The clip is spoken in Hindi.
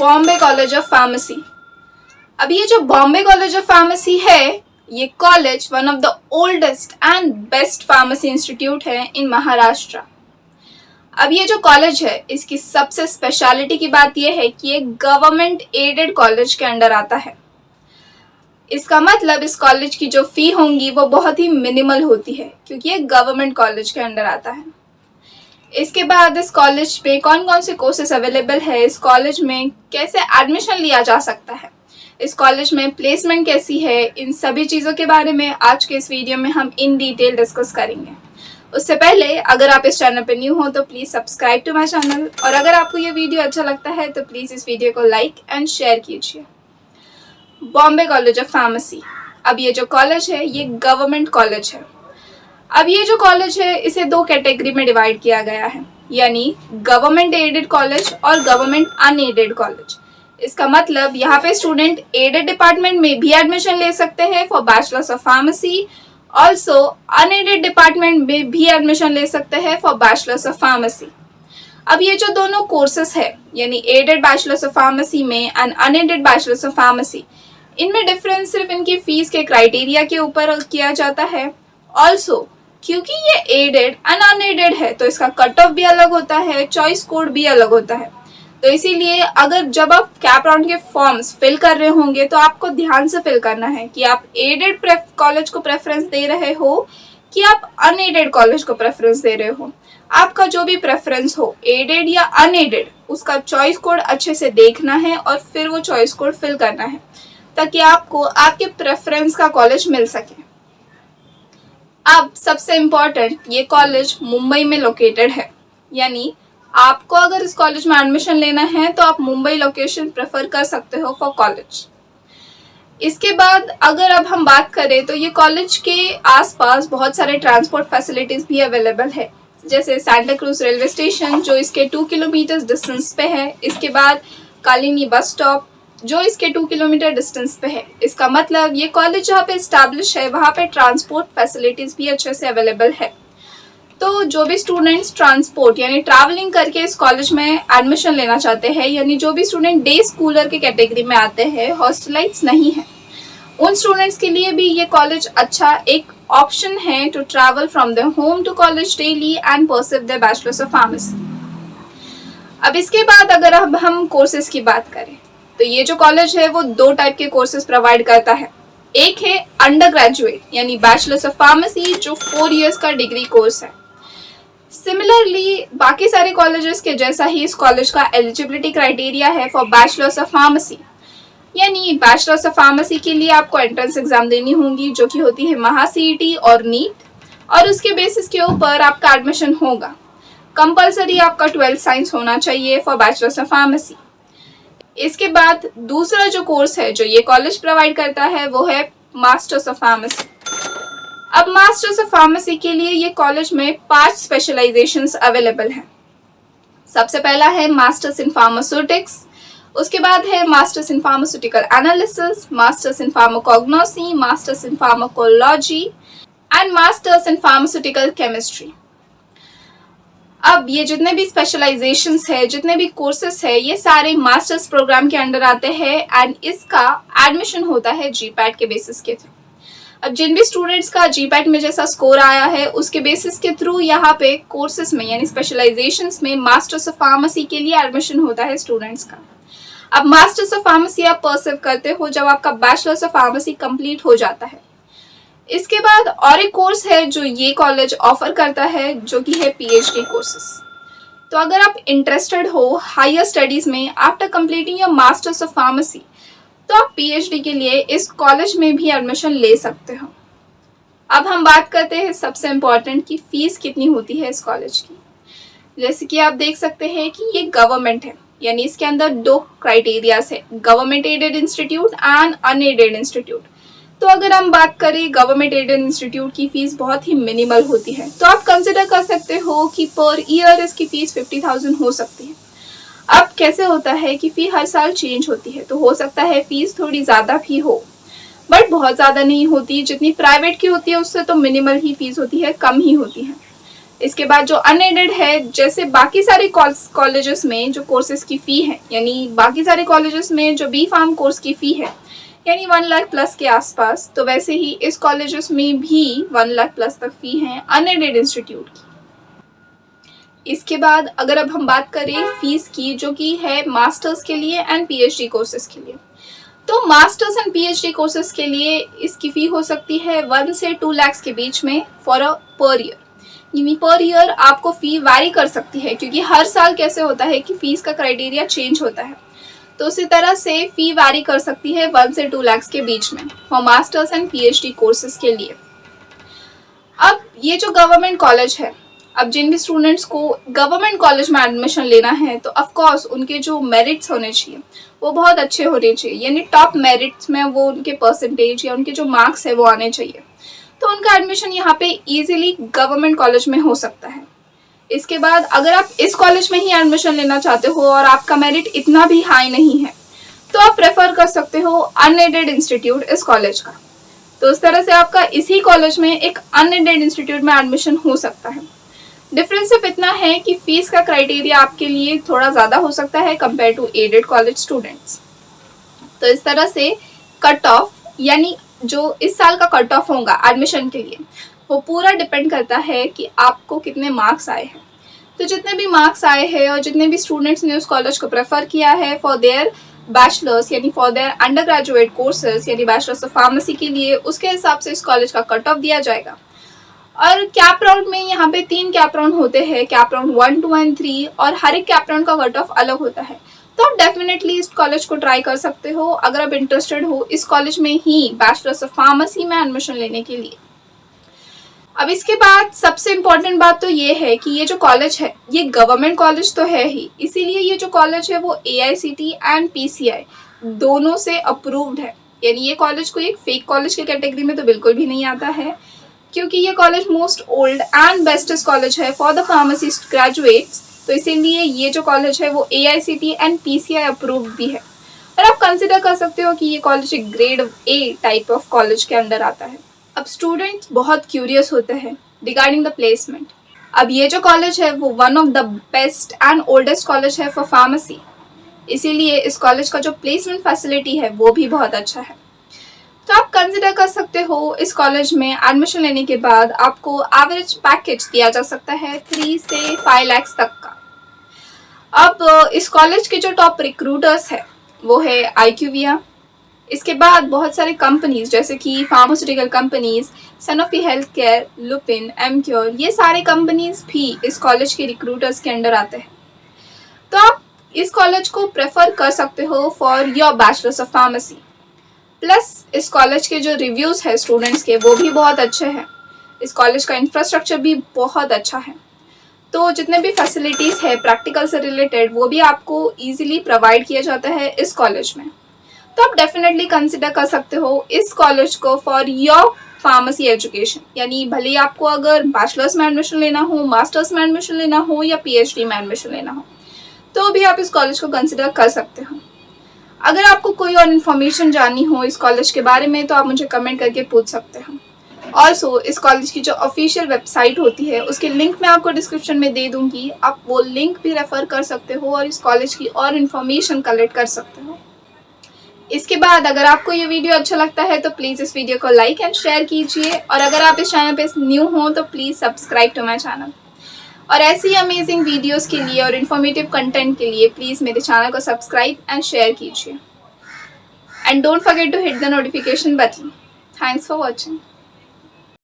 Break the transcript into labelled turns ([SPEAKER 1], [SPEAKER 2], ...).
[SPEAKER 1] Bombay college of pharmacy. अब ये जो बॉम्बे कॉलेज ऑफ फार्मेसी है, ये college one of the oldest and best pharmacy institute है इन महाराष्ट्र। अब ये जो कॉलेज है, इसकी सबसे स्पेशलिटी की बात यह है कि ये गवर्नमेंट एडेड कॉलेज के अंडर आता है। इसका मतलब इस कॉलेज की जो फी होंगी वो बहुत ही मिनिमल होती है, क्योंकि ये गवर्नमेंट कॉलेज के अंडर आता है। इसके बाद इस कॉलेज पे कौन कौन से कोर्सेज अवेलेबल है, इस कॉलेज में कैसे एडमिशन लिया जा सकता है, इस कॉलेज में प्लेसमेंट कैसी है, इन सभी चीज़ों के बारे में आज के इस वीडियो में हम इन डिटेल डिस्कस करेंगे। उससे पहले अगर आप इस चैनल पर न्यू हो तो please subscribe to my channel, और अगर आपको ये वीडियो अच्छा लगता है तो प्लीज़ इस वीडियो को लाइक एंड शेयर कीजिए। बॉम्बे कॉलेज ऑफ फार्मेसी, अब ये जो कॉलेज है ये गवर्नमेंट कॉलेज है। अब ये जो कॉलेज है इसे दो कैटेगरी में डिवाइड किया गया है, यानी गवर्नमेंट एडेड कॉलेज और गवर्नमेंट अनएडेड कॉलेज। इसका मतलब यहाँ पे स्टूडेंट एडेड डिपार्टमेंट में भी एडमिशन ले सकते हैं for bachelors of pharmacy, also unaided department में भी एडमिशन ले सकते हैं फॉर बैचलर्स ऑफ फार्मेसी। अब ये जो दोनों कोर्सेस है, यानी एडेड बैचलर्स ऑफ फार्मेसी में and unaided bachelors of pharmacy, इनमें डिफरेंस सिर्फ इनकी फीस के क्राइटेरिया के ऊपर किया जाता है। ऑल्सो क्योंकि ये एडेड एंड अनएडेड है तो इसका कट ऑफ भी अलग होता है, चॉइस कोड भी अलग होता है। तो इसीलिए अगर जब आप कैप राउंड के फॉर्म्स फिल कर रहे होंगे तो आपको ध्यान से फिल करना है कि आप एडेड कॉलेज को प्रेफरेंस दे रहे हो कि आप अनएडेड कॉलेज को प्रेफरेंस दे रहे हो। आपका जो भी प्रेफरेंस हो, एडेड या अनएडेड, उसका चॉइस कोड अच्छे से देखना है और फिर वो चॉइस कोड फिल करना है ताकि आपको आपके प्रेफरेंस का कॉलेज मिल सके। अब सबसे इम्पॉर्टेंट, ये कॉलेज मुंबई में लोकेटेड है, यानी आपको अगर इस कॉलेज में एडमिशन लेना है तो आप मुंबई लोकेशन प्रेफर कर सकते हो फॉर कॉलेज। इसके बाद अगर अब हम बात करें तो ये कॉलेज के आसपास बहुत सारे ट्रांसपोर्ट फैसिलिटीज़ भी अवेलेबल है, जैसे सांता क्रूज रेलवे स्टेशन जो इसके 2 किलोमीटर डिस्टेंस पे है। इसके बाद कालिनी बस स्टॉप जो इसके 2 किलोमीटर डिस्टेंस पे है। इसका मतलब ये कॉलेज जहाँ पे इस्टेब्लिश है वहाँ पे ट्रांसपोर्ट फैसिलिटीज़ भी अच्छे से अवेलेबल है। तो जो भी स्टूडेंट्स ट्रांसपोर्ट यानी ट्रैवलिंग करके इस कॉलेज में एडमिशन लेना चाहते हैं, यानी जो भी स्टूडेंट डे स्कूलर के कैटेगरी में आते हैं, हॉस्टलाइट्स नहीं है, उन स्टूडेंट्स के लिए भी ये कॉलेज अच्छा एक ऑप्शन है to travel from their home to college daily and pursue their bachelors of pharmacy. अब इसके बाद अगर अब हम कोर्सेज की बात करें तो ये जो कॉलेज है वो दो टाइप के कोर्सेज प्रोवाइड करता है। एक है अंडर ग्रेजुएट यानी बैचलर्स ऑफ फार्मेसी जो 4 इयर्स का डिग्री कोर्स है। सिमिलरली बाकी सारे कॉलेजेस के जैसा ही इस कॉलेज का एलिजिबिलिटी क्राइटेरिया है फॉर बैचलर्स ऑफ फार्मेसी, यानी बैचलर्स ऑफ फार्मेसी के लिए आपको एंट्रेंस एग्जाम देनी होगी जो कि होती है महा-सीईटी और नीट, और उसके बेसिस के ऊपर आपका एडमिशन होगा। कंपलसरी आपका 12th साइंस होना चाहिए फॉर बैचलर्स ऑफ फार्मेसी। इसके बाद दूसरा जो कोर्स है जो ये कॉलेज प्रोवाइड करता है वो है मास्टर्स ऑफ फार्मेसी। अब मास्टर्स ऑफ फार्मेसी के लिए ये कॉलेज में 5 स्पेशलाइजेशंस अवेलेबल हैं। सबसे पहला है मास्टर्स इन फार्मास्यूटिक्स, उसके बाद है masters in pharmaceutical analysis, masters in pharmacognosy, masters in pharmacology and masters in pharmaceutical chemistry. अब ये जितने भी स्पेशलाइजेशंस है, जितने भी कोर्सेस है, ये सारे मास्टर्स प्रोग्राम के अंडर आते हैं एंड इसका एडमिशन होता है जीपैट के बेसिस के थ्रू। अब जिन भी स्टूडेंट्स का जीपैट में जैसा स्कोर आया है उसके बेसिस के थ्रू यहाँ पे कोर्सेस में यानी स्पेशलाइजेशंस में मास्टर्स ऑफ फार्मेसी के लिए एडमिशन होता है स्टूडेंट्स का। अब मास्टर्स ऑफ फार्मेसी आप परस्यू करते हो जब आपका बैचलर्स ऑफ फार्मेसी कंप्लीट हो जाता है। इसके बाद और एक कोर्स है जो ये कॉलेज ऑफर करता है जो कि है पीएचडी कोर्सेस। तो अगर आप इंटरेस्टेड हो हायर स्टडीज़ में after completing your masters of pharmacy तो आप पीएचडी के लिए इस कॉलेज में भी एडमिशन ले सकते हो। अब हम बात करते हैं सबसे इम्पॉर्टेंट कि फ़ीस कितनी होती है इस कॉलेज की। जैसे कि आप देख सकते हैं कि ये गवर्नमेंट है, यानी इसके अंदर 2 क्राइटेरियाज है, government aided institute and unaided institute. तो अगर हम बात करें गवर्नमेंट एडेड इंस्टीट्यूट की फ़ीस बहुत ही मिनिमल होती है, तो आप कंसिडर कर सकते हो कि पर ईयर इसकी फ़ीस 50,000 हो सकती है। अब कैसे होता है कि फ़ी हर साल चेंज होती है, तो हो सकता है फ़ीस थोड़ी ज़्यादा भी हो, बट बहुत ज़्यादा नहीं होती। जितनी प्राइवेट की होती है उससे तो मिनिमल ही फ़ीस होती है, कम ही होती है। इसके बाद जो अनएडेड है, जैसे बाकी सारे कॉलेजेस में जो कोर्सेज की फ़ी है, यानी बाकी सारे कॉलेजेस में जो बी फार्म कोर्स की फ़ी है यानी 1 लाख प्लस के आसपास, तो वैसे ही इस कॉलेजेस में भी 1 लाख प्लस तक फ़ी है अनएडेड इंस्टीट्यूट की। इसके बाद अगर अब हम बात करें फीस की, जो कि है मास्टर्स के लिए एंड पीएचडी कोर्सेज के लिए, तो मास्टर्स एंड पीएचडी कोर्सेज के लिए इसकी फ़ी हो सकती है 1 से 2 लाख के बीच में फॉर अ पर ईयर। यानी पर ईयर आपको फ़ी वैरी कर सकती है, क्योंकि हर साल कैसे होता है कि फ़ीस का क्राइटेरिया चेंज होता है, तो उसी तरह से फ़ी वैरी कर सकती है 1 से 2 लाख के बीच में for masters and PhD courses के लिए। अब ये जो गवर्नमेंट कॉलेज है, अब जिन भी स्टूडेंट्स को गवर्नमेंट कॉलेज में एडमिशन लेना है, तो ऑफकोर्स उनके जो मेरिट्स होने चाहिए वो बहुत अच्छे होने चाहिए, यानी टॉप मेरिट्स में वो उनके परसेंटेज या उनके जो मार्क्स है वो आने चाहिए, तो उनका एडमिशन यहाँ पे इजीली गवर्नमेंट कॉलेज में हो सकता है। इसके बाद अगर आप इस कॉलेज में ही एडमिशन लेना चाहते हो और आपका मेरिट इतना भी हाई नहीं है, तो आप प्रेफर कर सकते हो अनएडेड इंस्टीट्यूट इस कॉलेज का। तो इस तरह से आपका इसी कॉलेज में एक अनएडेड इंस्टीट्यूट में एडमिशन हो सकता है। डिफरेंस सिर्फ इतना है कि फीस का क्राइटेरिया आपके लिए थोड़ा ज़्यादा हो सकता है compare to aided college students. तो इस तरह से कट ऑफ, यानी जो इस साल का कट ऑफ होगा एडमिशन के लिए, वो पूरा डिपेंड करता है कि आपको कितने मार्क्स आए हैं। तो जितने भी मार्क्स आए हैं और जितने भी स्टूडेंट्स ने उस कॉलेज को प्रेफर किया है फॉर देयर बैचलर्स यानी for their under graduate courses यानी बैचलर्स ऑफ फार्मेसी के लिए, उसके हिसाब से इस कॉलेज का कट ऑफ दिया जाएगा। और कैप राउंड में यहाँ पे 3 कैप राउंड होते हैं, कैप राउंड 1, 2 एंड 3, और हर एक कैप राउंड का कट ऑफ अलग होता है। तो आप डेफिनेटली इस कॉलेज को ट्राई कर सकते हो अगर आप इंटरेस्टेड हो इस कॉलेज में ही बैचलर्स ऑफ फार्मेसी में एडमिशन लेने के लिए। अब इसके बाद सबसे इम्पोर्टेंट बात तो ये है कि ये जो कॉलेज है ये गवर्नमेंट कॉलेज तो है ही, इसीलिए ये जो कॉलेज है वो AICTE एंड PCI दोनों से अप्रूव्ड है। यानी ये कॉलेज कोई एक फेक कॉलेज की कैटेगरी में तो बिल्कुल भी नहीं आता है, क्योंकि ये college most old and bestest college है फॉर द फार्मेसी ग्रेजुएट्स। तो इसीलिए ये जो कॉलेज है वो AICTE एंड PCI अप्रूव्ड भी है, और आप कंसिडर कर सकते हो कि ये कॉलेज एक grade A type of college के अंडर आता है। अब स्टूडेंट्स बहुत क्यूरियस होते हैं रिगार्डिंग द प्लेसमेंट। अब ये जो कॉलेज है वो one of the best and oldest college है फॉर फार्मेसी, इसीलिए इस कॉलेज का जो प्लेसमेंट फैसिलिटी है वो भी बहुत अच्छा है। तो आप कंसिडर कर सकते हो इस कॉलेज में एडमिशन लेने के बाद आपको एवरेज पैकेज दिया जा सकता है 3 से 5 लाख तक का। अब इस कॉलेज के जो टॉप रिक्रूटर्स है वो है IQVIA। इसके बाद बहुत सारे कंपनीज जैसे कि pharmaceutical companies, Sanofi health care, Lupin, Emcure, ये सारे कंपनीज भी इस कॉलेज के रिक्रूटर्स के अंडर आते हैं। तो आप इस कॉलेज को प्रेफर कर सकते हो for your bachelors of pharmacy. Plus इस कॉलेज के जो रिव्यूज़ है स्टूडेंट्स के वो भी बहुत अच्छे हैं। इस कॉलेज का इंफ्रास्ट्रक्चर भी बहुत अच्छा है, तो जितने भी फैसिलिटीज़ है प्रैक्टिकल से रिलेटेड वो भी आपको ईजिली प्रोवाइड किया जाता है इस कॉलेज में। तो आप डेफिनेटली कंसिडर कर सकते हो इस कॉलेज को फॉर योर फार्मेसी एजुकेशन। यानी भले ही आपको अगर बैचलर्स में एडमिशन लेना हो, मास्टर्स में एडमिशन लेना हो या PhD में एडमिशन लेना हो, तो भी आप इस कॉलेज को कंसिडर कर सकते हो। अगर आपको कोई और इन्फॉर्मेशन जाननी हो इस कॉलेज के बारे में तो आप मुझे कमेंट करके पूछ सकते हो। ऑल्सो इस कॉलेज की जो ऑफिशियल वेबसाइट होती है उसके लिंक मैं आपको डिस्क्रिप्शन में दे दूँगी, आप वो लिंक भी रेफ़र कर सकते हो और इस कॉलेज की और इन्फॉर्मेशन कलेक्ट कर सकते हो। इसके बाद अगर आपको ये वीडियो अच्छा लगता है तो प्लीज़ इस वीडियो को लाइक एंड शेयर कीजिए, और अगर आप इस चैनल पे न्यू हो तो please subscribe to my channel. और ऐसी अमेजिंग वीडियोस के लिए और इन्फॉर्मेटिव कंटेंट के लिए प्लीज़ मेरे चैनल को सब्सक्राइब एंड शेयर कीजिए, and don't forget to hit the notification button. Thanks for watching.